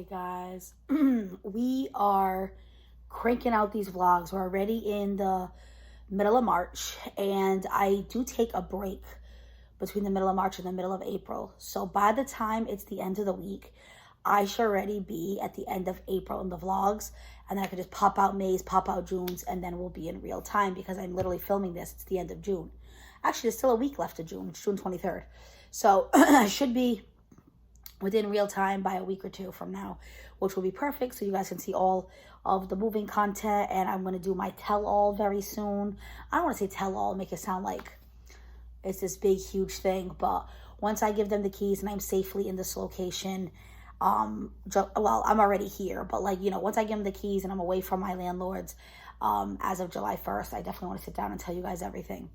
Alrighty, guys. We are cranking out these vlogs. We're already in the middle of March, and I do take a break between the middle of March and the middle of April. So by the time it's the end of the week, I should already be at the end of April in the vlogs, and then I could just pop out May's, pop out June's, and then we'll be in real time because I'm literally filming this. It's the end of June. Actually, there's still a week left of June. It's June 23rd. So I should be within real time by a week or two from now, which will be perfect, so you guys can see all of the moving content. And I'm going to do my tell-all very soon. I don't want to say tell-all, make it sound like it's this big huge thing, but once I give them the keys and I'm safely in this location, well, I'm already here, but like, you know, once I give them the keys and I'm away from my landlords, as of July 1st, I definitely want to sit down and tell you guys everything.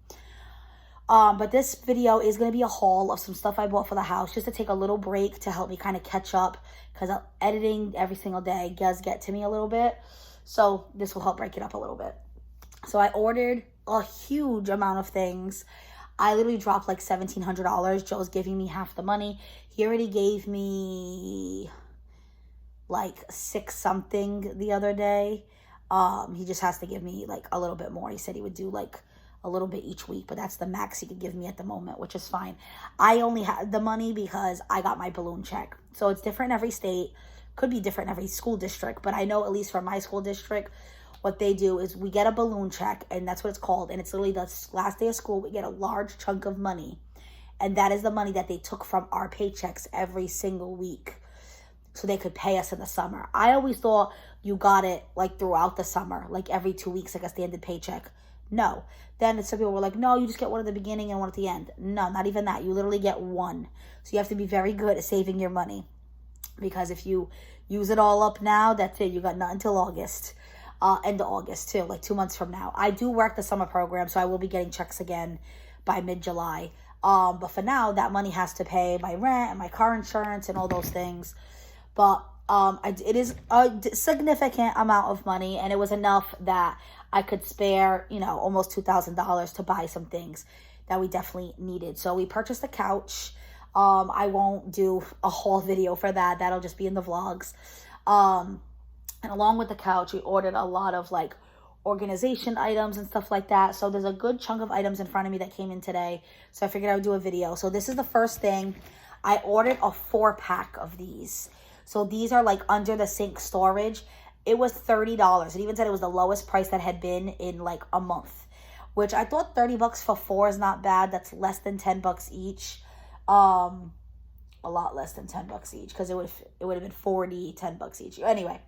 But this video is going to be a haul of some stuff I bought for the house, just to take a little break to help me kind of catch up, because editing every single day does get to me a little bit. So this will help break it up a little bit. So I ordered a huge amount of things. I literally dropped like $1,700. Joe's giving me half the money. He already gave me like 6 something the other day. He just has to give me like a little bit more. He said he would do like a little bit each week, but that's the max he could give me at the moment, which is fine. I only had the money because I got my balloon check. So it's different in every state, could be different in every school district, but I know at least for my school district, what they do is we get a balloon check, and that's what it's called. And it's literally the last day of school, we get a large chunk of money. And that is the money that they took from our paychecks every single week, so they could pay us in the summer. I always thought you got it like throughout the summer, like every 2 weeks, like a standard paycheck. No. Then some people were like, no, you just get one at the beginning and one at the end. No, not even that. You literally get one. So you have to be very good at saving your money, because if you use it all up now, that's it. You got nothing until August. End of August too, like 2 months from now. I do work the summer program, so I will be getting checks again by mid-July. But for now, that money has to pay my rent and my car insurance and all those things. But it is a significant amount of money, and it was enough that I could spare, you know, almost $2,000 to buy some things that we definitely needed. So we purchased a couch. I won't do a whole video for that. That'll just be in the vlogs. And along with the couch, we ordered a lot of like organization items and stuff like that. So there's a good chunk of items in front of me that came in today. So I figured I would do a video. So this is the first thing. I ordered a 4-pack of these. So these are like under the sink storage. It was $30. It even said it was the lowest price that had been in like a month, which I thought $30 for 4 is not bad. That's less than $10 each. A lot less than $10 each, because it would have been $10 each. Anyway,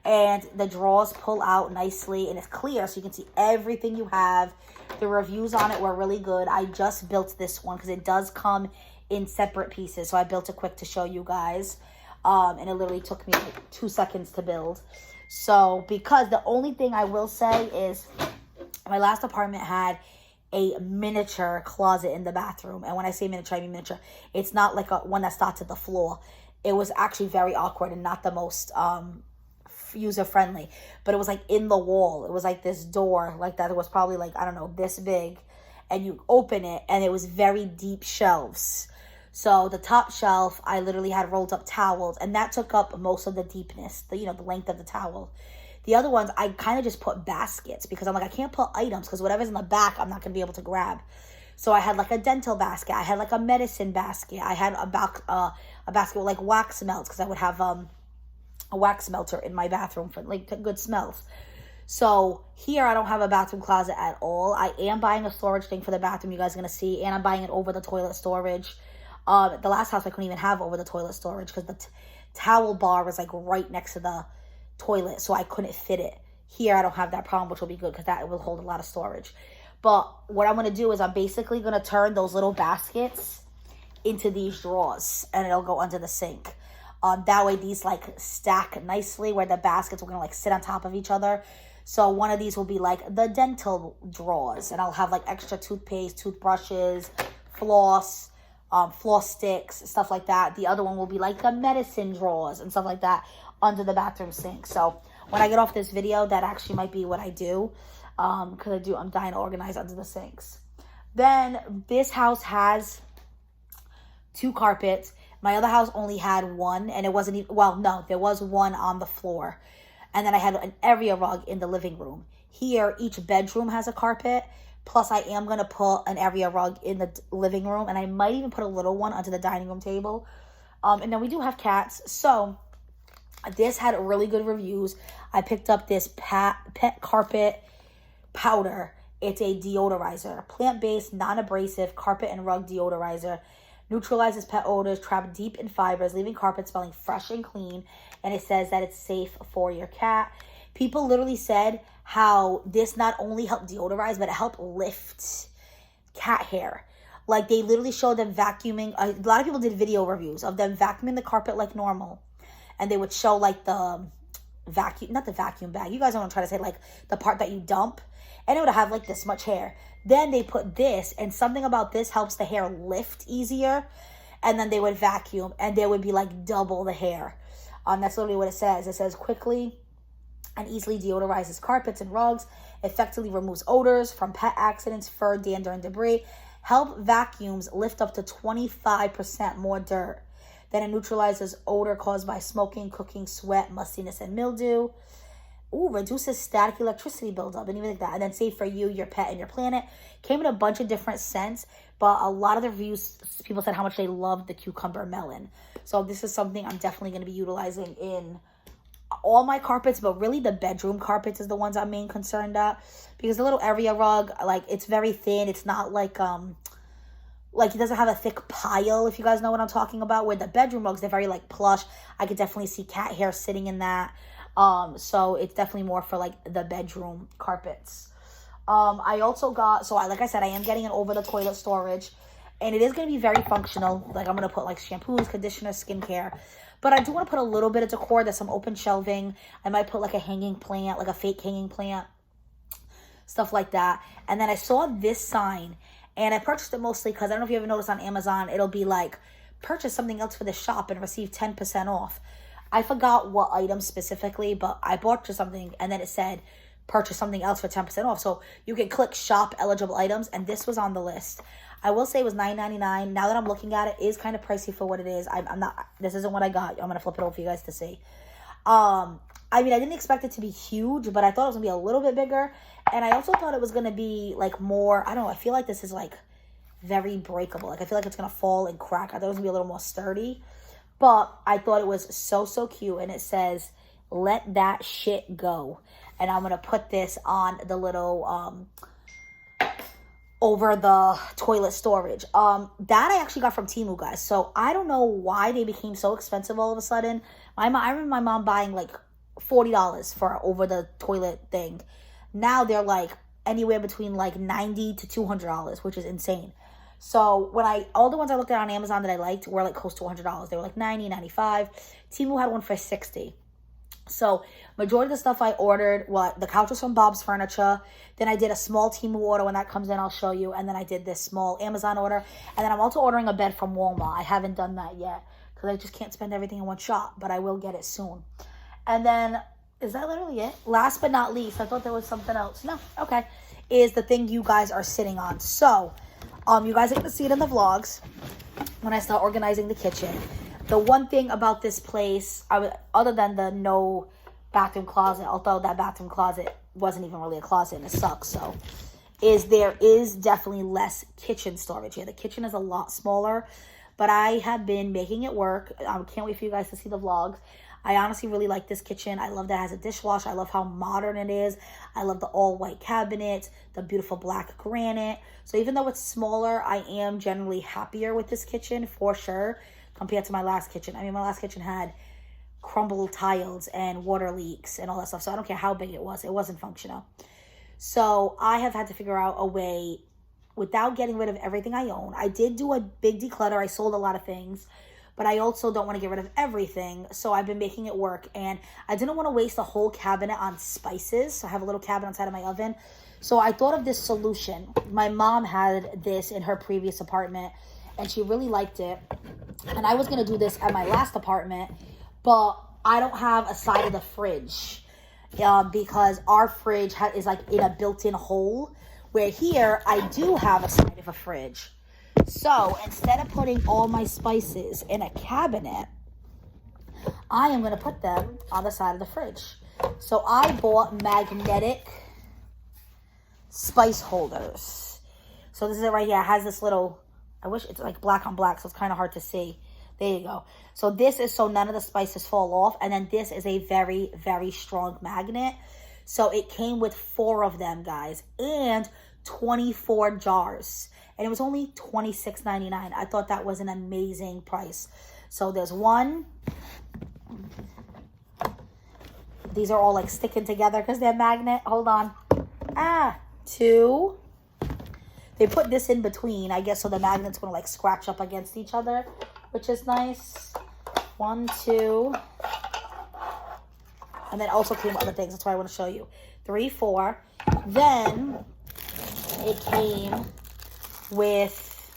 and the drawers pull out nicely, and it's clear, so you can see everything you have. The reviews on it were really good. I just built this one because it does come in separate pieces, so I built it quick to show you guys. And it literally took me like 2 seconds to build. So, because the only thing I will say is my last apartment had a miniature closet in the bathroom. And when I say miniature, I mean miniature. It's not like one that starts at the floor. It was actually very awkward and not the most user-friendly. But it was like in the wall. It was like this door like that. It was probably like, I don't know, this big. And you open it, and it was very deep shelves. So the top shelf, I literally had rolled up towels, and that took up most of the deepness, the length of the towel. The other ones, I kind of just put baskets, because I'm like, I can't put items, because whatever's in the back, I'm not going to be able to grab. So I had like a dental basket. I had like a medicine basket. I had a basket with like wax melts, because I would have a wax melter in my bathroom for like good smells. So here I don't have a bathroom closet at all. I am buying a storage thing for the bathroom, you guys are going to see, and I'm buying it over the toilet storage. The last house I couldn't even have over the toilet storage, because the towel bar was like right next to the toilet, so I couldn't fit it. Here I don't have that problem, which will be good, because that will hold a lot of storage. But what I'm going to do is I'm basically going to turn those little baskets into these drawers, and it'll go under the sink. That way these like stack nicely, where the baskets are going to like sit on top of each other. So one of these will be like the dental drawers, and I'll have like extra toothpaste, toothbrushes, floss sticks, stuff like that. The other one will be like the medicine drawers and stuff like that under the bathroom sink. So when I get off this video, that actually might be what I do, because I'm dying to organize under the sinks. Then this house has 2 carpets. My other house only had one, and it wasn't even, well, no, there was one on the floor. And then I had an area rug in the living room. Here, each bedroom has a carpet. Plus, I am going to put an area rug in the living room. And I might even put a little one onto the dining room table. And then we do have cats. So, this had really good reviews. I picked up this pet carpet powder. It's a deodorizer. Plant-based, non-abrasive carpet and rug deodorizer. Neutralizes pet odors trapped deep in fibers, leaving carpet smelling fresh and clean. And it says that it's safe for your cat. People literally said how this not only helped deodorize, but it helped lift cat hair. Like, they literally showed them vacuuming. A lot of people did video reviews of them vacuuming the carpet like normal. And they would show, like, the vacuum, not the vacuum bag. You guys know what I'm trying to say, like, the part that you dump. And it would have, like, this much hair. Then they put this, and something about this helps the hair lift easier. And then they would vacuum, and there would be, like, double the hair. That's literally what it says. It says, quickly and easily deodorizes carpets and rugs, effectively removes odors from pet accidents, fur, dander, and debris. Help vacuums lift up to 25% more dirt. Then it neutralizes odor caused by smoking, cooking, sweat, mustiness, and mildew. Ooh, reduces static electricity buildup and even like that. And then safe for you, your pet, and your planet. Came in a bunch of different scents, but a lot of the reviews, people said how much they loved the cucumber melon. So this is something I'm definitely going to be utilizing in all my carpets, but really the bedroom carpets is the ones I'm main concerned at. Because the little area rug, like, it's very thin. It's not like it doesn't have a thick pile, if you guys know what I'm talking about. Where the bedroom rugs, they're very, like, plush. I could definitely see cat hair sitting in that. So it's definitely more for, like, the bedroom carpets. I also got, so like I said, I am getting an over-the-toilet storage. And it is going to be very functional. Like, I'm going to put, like, shampoos, conditioner, skincare. But I do want to put a little bit of decor. There's some open shelving. I might put, like, a hanging plant, like a fake hanging plant. Stuff like that. And then I saw this sign. And I purchased it mostly because I don't know if you ever noticed on Amazon, it'll be like, purchase something else for the shop and receive 10% off. I forgot what item specifically, but I bought just something and then it said, purchase something else for 10% off. So you can click shop eligible items, and this was on the list. I will say it was $9.99. Now that I'm looking at it, it is kind of pricey for what it is. I'm not, this isn't what I got. I'm going to flip it over for you guys to see. I mean, I didn't expect it to be huge, but I thought it was going to be a little bit bigger. And I also thought it was going to be, like, more, I don't know, I feel like this is, like, very breakable. Like, I feel like it's going to fall and crack. I thought it was going to be a little more sturdy. But I thought it was so, so cute. And it says, let that shit go. And I'm going to put this on the little, over the toilet storage. That I actually got from Temu, guys. So I don't know why they became so expensive all of a sudden. I remember my mom buying, like, $40 for over the toilet thing. Now they're, like, anywhere between, like, $90 to $200, which is insane. So when all the ones I looked at on Amazon that I liked were, like, close to $100. They were like $90, $95. Temu had one for $60. So majority of the stuff I ordered, the couch was from Bob's Furniture. Then I did a small Temu order. When that comes in, I'll show you. And then I did this small Amazon order. And then I'm also ordering a bed from Walmart. I haven't done that yet because I just can't spend everything in one shop, but I will get it soon. And then, is that literally it? Last but not least, I thought there was something else. No, okay. Is the thing you guys are sitting on. So, you guys are going to see it in the vlogs when I start organizing the kitchen. The one thing about this place, other than the no bathroom closet, although that bathroom closet wasn't even really a closet and it sucks, so, is there is definitely less kitchen storage here. The kitchen is a lot smaller, but I have been making it work. I can't wait for you guys to see the vlogs. I honestly really like this kitchen. I love that it has a dishwasher. I love how modern it is. I love the all-white cabinet, the beautiful black granite. So even though it's smaller, I am generally happier with this kitchen for sure compared to my last kitchen. I mean, my last kitchen had crumbled tiles and water leaks and all that stuff. So I don't care how big it was. It wasn't functional. So I have had to figure out a way without getting rid of everything I own. I did do a big declutter. I sold a lot of things. But I also don't want to get rid of everything. So I've been making it work. And I didn't want to waste a whole cabinet on spices. So I have a little cabinet inside of my oven. So I thought of this solution. My mom had this in her previous apartment. And she really liked it. And I was going to do this at my last apartment. But I don't have a side of the fridge. Because our fridge is like in a built-in hole. Where here, I do have a side of a fridge. So instead of putting all my spices in a cabinet, I am going to put them on the side of the fridge. So I bought magnetic spice holders. So this is it right here. It has this little, I wish it's like black on black, so it's kind of hard to see. There you go. So this is so none of the spices fall off. And then this is a very, very strong magnet. So it came with 4 of them, guys, and 24 jars. And it was only $26.99. I thought that was an amazing price. So there's 1. These are all like sticking together because they're magnet. Hold on. 2. They put this in between, I guess, so the magnet's going to like scratch up against each other, which is nice. 1, 2. And then also came with other things. That's why I want to show you. 3, 4. Then it came with,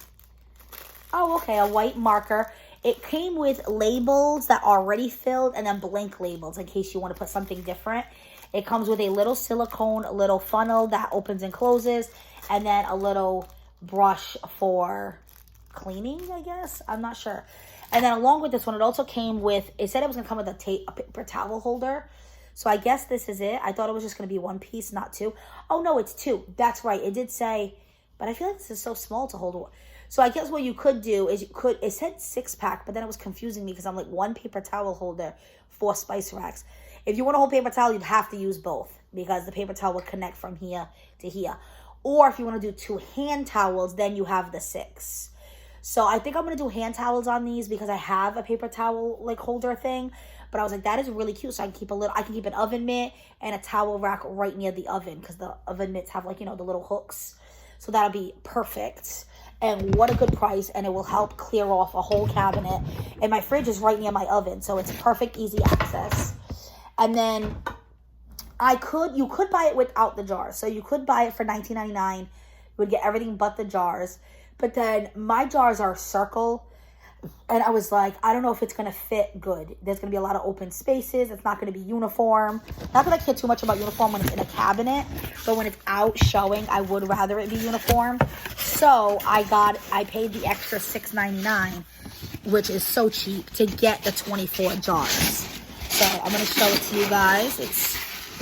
oh, okay, a white marker. It came with labels that are already filled and then blank labels in case you want to put something different. It comes with a little silicone, little funnel that opens and closes, and then a little brush for cleaning, I guess. I'm not sure. And then along with this one, it also came with, it said it was going to come with a paper towel holder. So I guess this is it. I thought it was just going to be 1 piece, not 2. Oh, no, it's 2. That's right. It did say, but I feel like this is so small to hold. So I guess what you could do is it said 6-pack, but then it was confusing me because I'm like 1 paper towel holder, 4 spice racks. If you want a whole paper towel, you'd have to use both because the paper towel would connect from here to here. Or if you want to do 2 hand towels, then you have the 6. So I think I'm going to do hand towels on these because I have a paper towel like holder thing. But I was like, that is really cute. So I can keep an oven mitt and a towel rack right near the oven because the oven mitts have like, you know, the little hooks. So that'll be perfect. And what a good price. And it will help clear off a whole cabinet. And my fridge is right near my oven. So it's perfect, easy access. And then you could buy it without the jars. So you could buy it for $19.99. You would get everything but the jars. But then my jars are circle. And I was like, I don't know if it's going to fit good. There's going to be a lot of open spaces. It's not going to be uniform. Not that I care too much about uniform when it's in a cabinet. But when it's out showing, I would rather it be uniform. So I paid the extra $6.99, which is so cheap, to get the 24 jars. So I'm going to show it to you guys. It's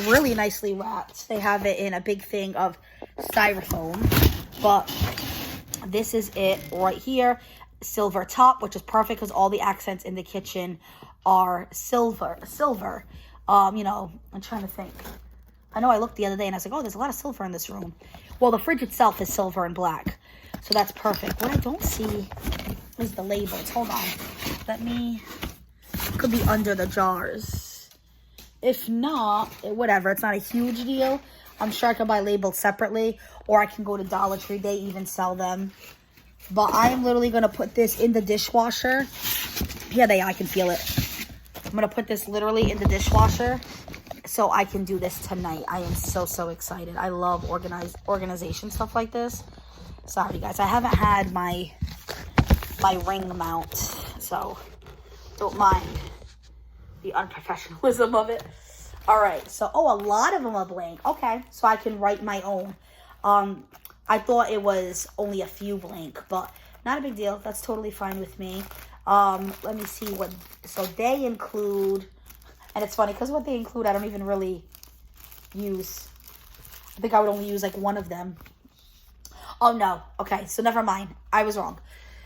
really nicely wrapped. They have it in a big thing of styrofoam. But this is it right here. Silver top, which is perfect because all the accents in the kitchen are silver. You know, I'm trying to think. I know I looked the other day and I was like, oh, there's a lot of silver in this room. Well, the fridge itself is silver and black. So that's perfect. What I don't see is the labels. Hold on. Could be under the jars. If not, whatever. It's not a huge deal. I'm sure I can buy labels separately. Or I can go to Dollar Tree. They even sell them. But I am literally going to put this in the dishwasher. Here they are. I can feel it. I'm going to put this literally in the dishwasher so I can do this tonight. I am so, so excited. I love organization stuff like this. Sorry, guys. I haven't had my ring mount, so don't mind the unprofessionalism of it. All right. So, a lot of them are blank. Okay. So I can write my own. I thought it was only a few blank, but not a big deal. That's totally fine with me. Let me see what, so they include, and it's funny because what they include, I don't even really use. I think I would only use like one of them. Oh no. Okay. So never mind. I was wrong.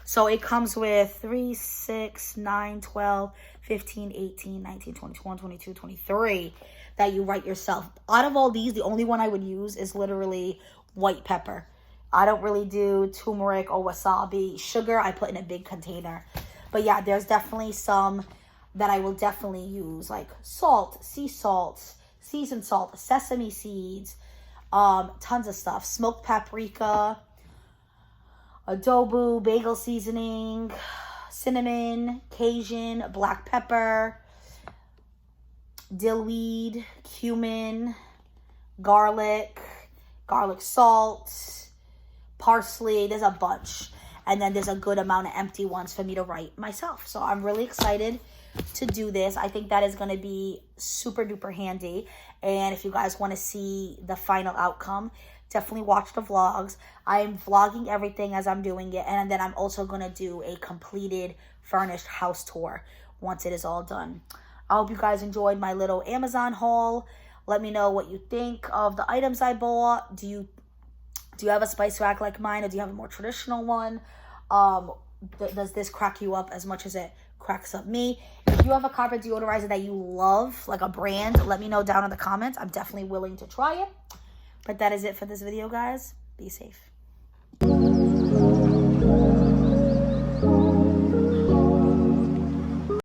So it comes with 3, 6, 9, 12, 15, 18, 19, 20, 21, 22, 23 that you write yourself. Out of all these, the only one I would use is literally white pepper. I don't really do turmeric or wasabi. Sugar, I put in a big container. But yeah, there's definitely some that I will definitely use. Like salt, sea salt, seasoned salt, sesame seeds, tons of stuff. Smoked paprika, adobo, bagel seasoning, cinnamon, Cajun, black pepper, dillweed, cumin, garlic salt, parsley. There's a bunch. And then there's a good amount of empty ones for me to write myself. So I'm really excited to do this. I think that is going to be super duper handy. And if you guys want to see the final outcome, definitely watch the vlogs. I'm vlogging everything as I'm doing it, and then I'm also going to do a completed furnished house tour once it is all done. I hope you guys enjoyed my little Amazon haul. Let me know what you think of the items I bought. Do you have a spice rack like mine, or do you have a more traditional one? Does this crack you up as much as it cracks up me? If you have a carpet deodorizer that you love, like a brand, let me know down in the comments. I'm definitely willing to try it. But that is it for this video, guys. Be safe.